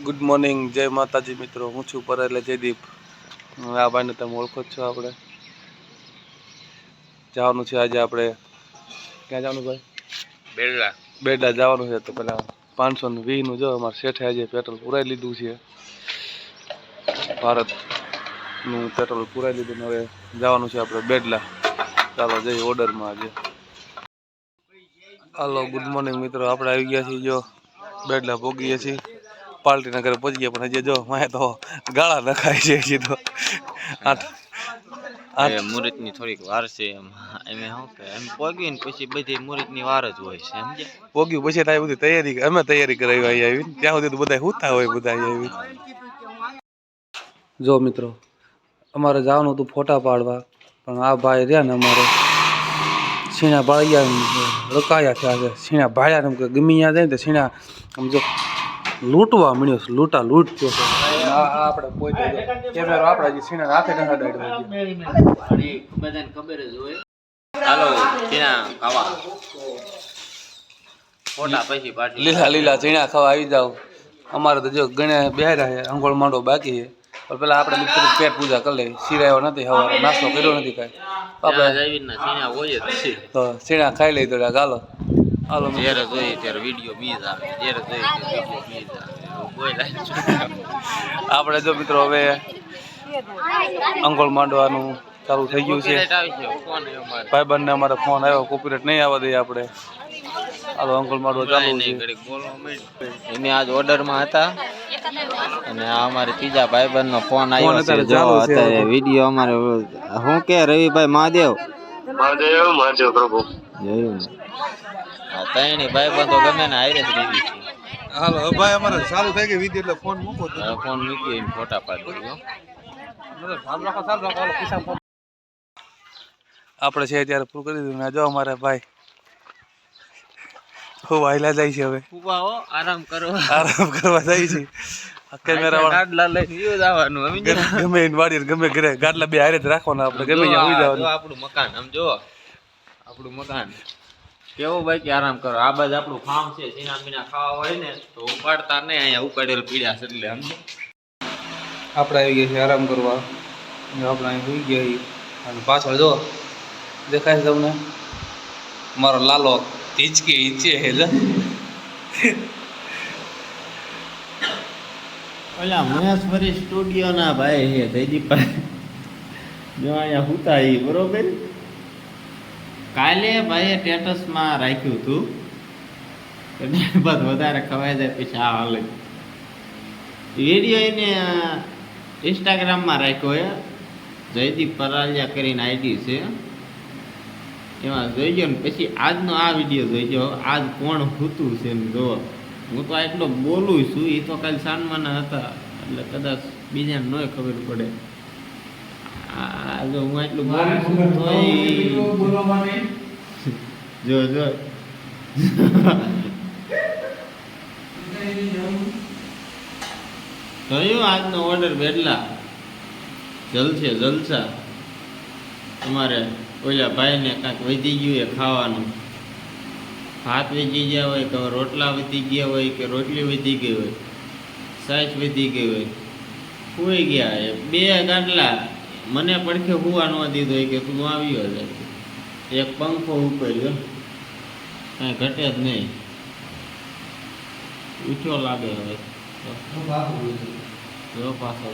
Good morning, જય માતાજી મિત્રો. હું છું પર એટલે જયદીપ. આ ભાઈને તમે ઓળખો જ છો. આપણે જવાનું છે આજે. આપણે ક્યાં જવાનું ભાઈ? બેડા જવાનું છે. તો પેલા 520નું જો અમારે શેઠે આજે પેટ્રોલ પુરાઈ લીધું છે. ભારતનું પેટ્રોલ પુરાઈ લીધું ને હવે જવાનું છે આપણે બેડલા. ચાલો જઈએ ઓર્ડરમાં આજે. હાલો, ગુડ મોર્નિંગ મિત્રો. આપણે આવી ગયા છીએ જો બેડલા ભોગીએ છીએ. પાર્ટીના ઘરે પહોંચી ગયા, પણ હજી જો મેં તો ગાળા નખાય છે. હજી તો મુહૂર્તની થોડીક વાર છે. એમ શું કે એમ પોગ્યું ને પછી બધી મુહૂર્તની વાર જ હોય છે. સમજે પોગ્યું પછી ત્યાં બધી તૈયારી અમે તૈયારી કરાવી આવી ત્યાં સુધી તો બધા હુતા હોય બધા આવી. જો મિત્રો, અમારે જવાનું હતું ફોટા પાડવા, પણ આ ભાઈ રહ્યા ને અમારે સીણા બાળિયા રોકાયા થયા છે. સીણા ભાડ્યા કે ગમી ત્યાં જાય ને તો સીણા આમ જો લૂંટવા મળ્યો છે. લૂંટ થયો છે. આપણે કોઈ કેમેરો આપણે જે સીણા હાથે નથી બધાને ખબર જ હોય. ચાલો ચીણા ખાવા ફોટા પછી પાર્ટી. લીલા ચીણા ખાવા આવી જાવ. અમારે તો જો ગણ્યા બેહર્યા છે. અંગોળ માંડો બાકી છે. પણ પેલા આપણે પેટ પૂજા કરી લઈએ. સિરાયો નથી સવારે, નાસ્તો કર્યો નથી કાંઈ. આપણે તો સીણા ખાઈ લઈ તો હાલો હાલો. જ્યારે જોઈએ ત્યારે વિડીયો બીજ આવે, જ્યારે જોઈએ ત્યારે વિડીયો બીજ આવે. આપણે જો મિત્રો હવે અંગોળ માંડવાનું ચાલુ થઈ ગયું છે. ભાઈબંધને અમારે ફોન આવ્યો, કોપીરાઈટ નહીં આવવા દઈએ આપણે. હાલો અંગોળ માંડવા ચાલુ છે. એને આજ ઓર્ડરમાં હતા અને આ અમારે ત્રીજા ભાઈબંધનો ફોન આવ્યો છે. જો અત્યારે વિડીયો અમારે શું કે રવિભાઈ મહાદેવ પ્રભુ જોયું ને. ત્રણેય ભાઈબંધો ગમે ને હારે જ રહી છે. હાલો ભાઈ, અમારે ચાલુ થઈ ગઈ વિડીયો એટલે ફોન મૂકો. ફોન મૂકી ફોટા પાડી દો. આપણે છે ત્યારે પૂરું કરી દીધું ને જો અમારે ભાઈ ખૂબ હાઈલા જાય છે. હવે આરામ કરવા જાય છે. કેમેરા વાળા ગમે વાડી ગમે ઘરે ગાડલા બે હારે જ રાખવાના. આપણે ગમે આપણું મકાન આમ જો, આપણું મકાન કેવું ભાઈ કે આરામ કરો. આ બાજુ આપણું ફાર્મ છે. સીના મીના ખાવા હોય ને તો ઉપાડતા નહીં, અહીંયા ઉપાડેલ પીડ્યા છે. એટલે સમજો આપણે આવી ગયા છે આરામ કરવા. આપણે અહીં સુઈ ગયા અને પાછળ જો દેખાય છે તમને મારો લાલો હિંચકે હિંચે છે. ઓલા મહેશ્વરી સ્ટુડિયો ના ભાઈ છે જયદીપભાઈ. જો અહીંયા હુતા એ બરોબર. કાલે ભાઈએ સ્ટેટસમાં રાખ્યું હતું બસ વધારે ખવાઈ જાય પછી આ હાલે વિડીયો એને ઇન્સ્ટાગ્રામમાં રાખ્યો હે. જયદીપ પરાલિયા કરીને આઈડી છે, એમાં જોઈજો ને પછી આજનો આ વિડીયો જોઈજો. આજ કોણ હૂતું છે ને જો. હું તો એટલો બોલું છું, એ તો કાલે સાનમાના હતા એટલે કદાચ બીજાને ન ખબર પડે. જો હું એટલું બોલું છું જો જોયું આજનો ઓર્ડર બેડલા જલસા. તમારે ઓલા ભાઈને કાંઈક વધી ગયું એ ખાવાનું. ભાત વધી ગયા હોય કે રોટલા વધી ગયા હોય કે રોટલી વધી ગઈ હોય, સાઈઝ વધી ગઈ હોય, સુઈ ગયા એ બે ગાડલા મને પડખે હુવા ન દીધો કે તું આવ્યો જાય. એક પંખો ઉપાડ્યો, કાંઈ ઘટે જ નહીં. ઊંચો લાગે હવે જો પાછો.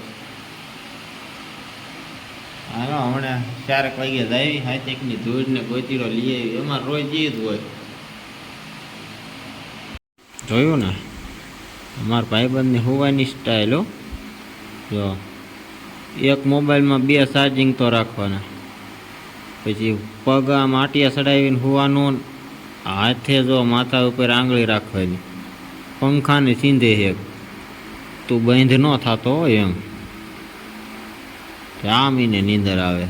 હાલો હમણાં 4 વાગ્યા જાય. 7-1ની ધૂળ ને ગોતીડો લઈ આવી. એમાં રોજ એ જ હોય. જોયું ને અમારા ભાઈબંધની હોવાની સ્ટાઈલ. જો એક મોબાઈલમાં 2 ચાર્જિંગ તો રાખવાના, પછી પગ આમ આટિયા ચડાવીને હોવાનું, હાથે જો માથા ઉપર આંગળી રાખવાની, પંખાને સીંધે એક તું બંધ ન થતો હોય એમ. આમ એને નીંદર આવે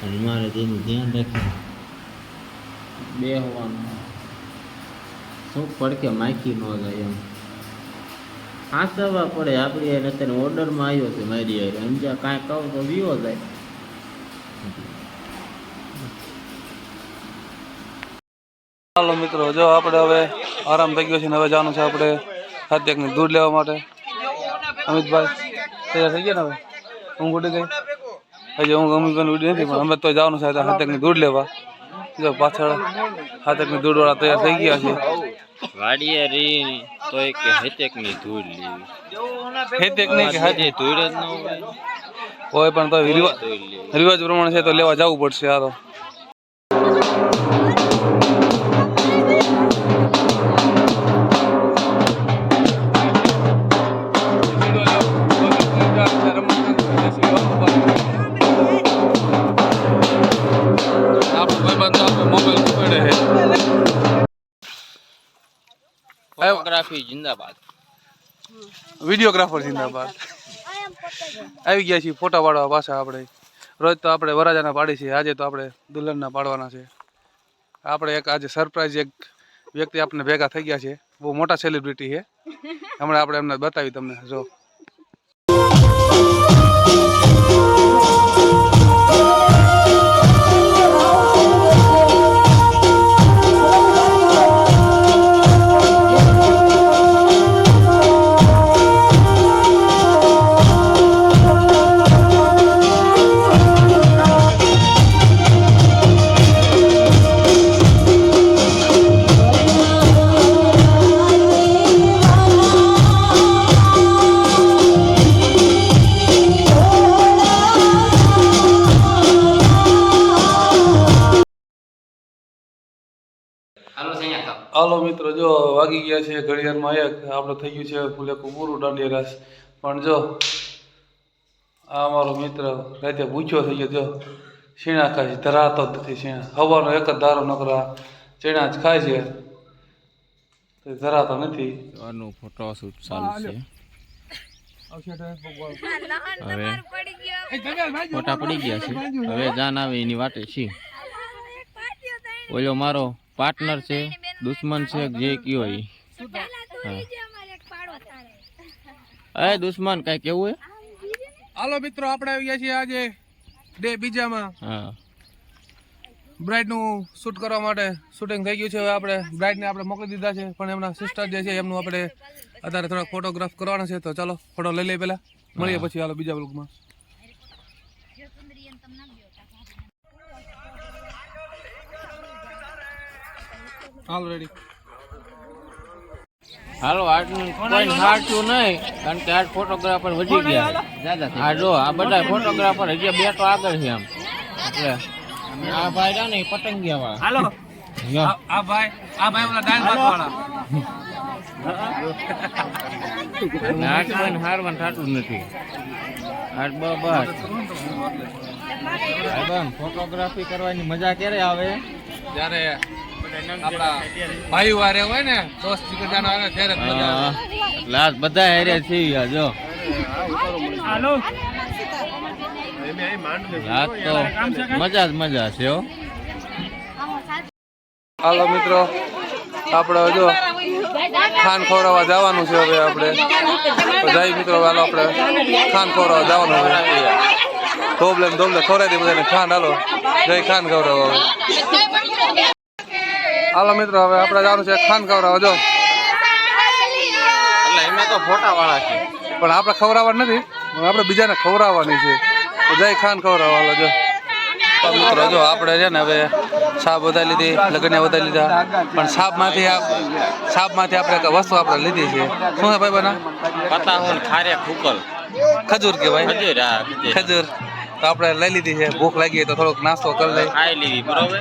અને મારે તેનું ધ્યાન રાખી બે હોવાનું. શું પડકે માખી ન જાય એમ હાંસવા પડે. આપણી અત્યારે ઓર્ડરમાં આવ્યો છે મારી યાર. સમજ્યા કાંઈ કહું તો વિવો જાય. ચાલો મિત્રો, જો આપણે હવે આરામ થઈ ગયો છે ને હવે જવાનું છે આપણે હાથેકની દૂધ લેવા માટે. અમિતભાઈ તૈયાર થઈ ગયા ને? હવે ઊંઘ ઉડી ગઈ? હજી ઊંઘ અમિતભાઈ ઉડી નથી, પણ અમે તો જવાનું છે હાથેકની દૂધ લેવા. જો પાછળ હાથેકની દૂધ વાળા તૈયાર થઈ ગયા છે. વાડીએ રી તો એક હેતેકની ધૂળ લેવી. હેતેક નહીં કે હાથે ધૂળ જ ન હોય, પણ તો રિવાજ પ્રમાણે છે તો લેવા જવું પડશે. હાલો ફોટોગ્રાફી જિંદાબાદ. વિડીયોગ્રાફર જિંદાબાદ. આવી ગયા છીએ ફોટા પાડવા પાછા. આપણે રોજ તો આપણે વરાજાના પાડી છીએ, આજે તો આપણે દુલ્હનના પાડવાના છે. આપણે એક આજે સરપ્રાઈઝ એક વ્યક્તિ આપણે ભેગા થઈ ગયા છે, બહુ મોટા સેલિબ્રિટી છે. હમણાં આપણે એમને બતાવી તમને. જો હાલો મિત્રો, જો વાગી ગયા છે ઘડિયાળમાં 1. આપણે થઈ ગયું છે ફૂલે પૂરું દાંડિયા રસ. પણ જો આ અમારો મિત્ર રાતે ભૂખ્યો થઈ ગયો. જો શીણા ખાય છે, ધરાતો જ નથી શીણા. હવાનો એક જ ધારો નકરા ચીણા જ ખાય છે, તો ધરાતો નથી. આનું ફોટોશૂટ ચાલુ છે. હવે ફોટા પડી ગયા છે. હવે જાન આવે એની વાટે છે. ઓલો મારો પાર્ટનર છે, દુશ્મન છે, જે કયો એ. એ દુશ્મન કઈ કેવું હે? હાલો મિત્રો, આપણે આવી ગયા છીએ આજે ડે બીજામાં. હા, બ્રાઇડ નું શૂટ કરવા માટે શૂટિંગ થઈ ગયું છે. હવે આપણે બ્રાઇડ ને આપણે મોકલી દીધા છે, પણ એમના સિસ્ટર જે છે એમનું આપણે અત્યારે થોડા ફોટોગ્રાફ કરવાના છે. તો ચાલો ફોટો લઈ લઈએ, પેલા મળીએ પછી હાલો બીજા બ્લોગમાં. હાલો રેડી. હાલો આજનું કોઈ હારતું નહીં, કારણ કે આજ ફોટોગ્રાફર વધી ગયા. આ જો આ બધા ફોટોગ્રાફર હજી 2 તો આગળ છે આમ. એટલે આ ભાઈ છે ને પતંગિયા વાળા. હાલો આ ભાઈ ઓલા ડાન્સ વાળા. આજ કોઈ હારવાનું થતું નથી. આજ બસ ફોટોગ્રાફી કરવાની મજા ક્યારે આવે? જ્યારે આપણા ભાઈ વારે હોય ને, દોસ્ત જીગરજાનો આવે ત્યારે જ મજા આવે. એટલે આજ બધા હેરે છે. જો હાલો આજ તો મજા જ મજા છે. હો હાલો મિત્રો, આપણે જો ખાન ખવડાવવા જવાનું છે. હવે આપણે જાય મિત્રો, હાલો આપણે ખાન ખવડાવવા જવાનું છે. ધોબલે ખવડાવી દે બધાને ખાન. હાલો જય ખાન ખવડાવવા. હાલો મિત્રો, હવે આપણે જવાનું છે ખાન ખવડાવવા. જો એટલે એમાં તો ફોટા વાળા છે, પણ આપણે ખવડાવવા નથી, આપણે બીજાને ખવડાવવાની છે. તો જય ખાન ખવડાવવા. હાલો જો મિત્રો, જો આપણે છે ને હવે સાપ વધારી લીધી, લગનિયા વધારી લીધા, પણ સાપમાંથી આપણે એક વસ્તુ આપણે લીધી છે. શું છે ભાઈ બના? પતાહુન ખારે ફૂકલ ખજૂર કહેવાય. ખજૂર તો આપણે લઈ લીધી છે. ભૂખ લાગી તો થોડોક નાસ્તો કરી લઈ. ખાઈ લીધી બરોબર.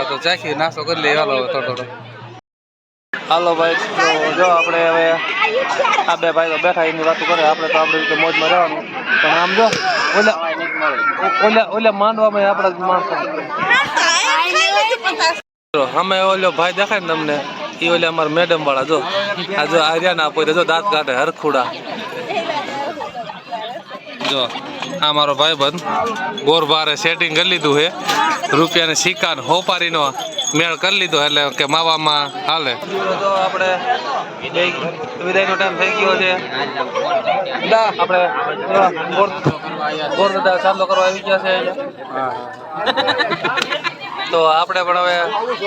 તો ચાખી નાસ્તો કરી લઈએ. હાલો થોડો. હાલો ભાઈ, જો આપણે હવે આ બે ભાઈ તો બેઠા એની વાતો કરે. આપણે તો આપણી રીતે મોજમાં રહેવાનું. પણ આમ જો ઓલા માંડવામાં આપણા માણસો અમે ઓલો ભાઈ દેખાય ને તમને, એ ઓલે અમારા મેડમ વાળા. જો આ જો આર્યા ના આપો જો દાંત કાઢે હરખુડા. જો આ મારો ભાઈ બંધ ગોરભારે સેટિંગ કરી લીધું છે. રૂપિયાને સિક્કા ને હોપારીનો મેળ કરી લીધો, એટલે કે માવામાં હાલે. તો આપણે વિદાયનો ટાઈમ થઈ ગયો છે. આપણે ગોર દાદા ચાંદલો કરવા આવી ગયા છે. તો આપણે પણ હવે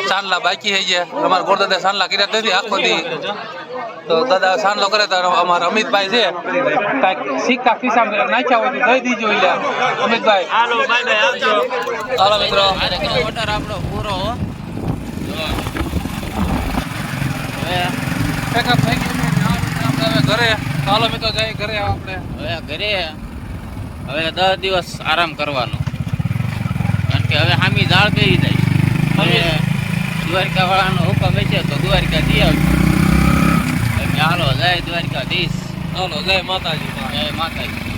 સાંજલા બાકી થઈ ગયા અમારા ગોરદાદા સાંજલા કર્યા જ નથી આખો દી તો દાદા સાંજલો કરે તો અમારા અમિતભાઈ છે કાંઈક સિક્કા ખિસ્સા નાખ્યા હોય તો દઈ દીજો એટલે અમિતભાઈ હાલો બાય બાય આવજો ચાલો મિત્રો ઓર્ડર આપણો પૂરો હો પેકઅપ થઈ ગયું આપણે હવે ઘરે ચાલો મિત્રો જઈ ઘરે આપણે હવે ઘરે હવે 10 દિવસ આરામ કરવાનો કારણ કે હવે હામી ઝાડ બેસી જાય હવે દ્વારકા વાળાનો હુકમ હશે તો દ્વારકા દી આવજો હાલો જય દ્વારકાધીશ ચાલો જય માતાજી જય માતાજી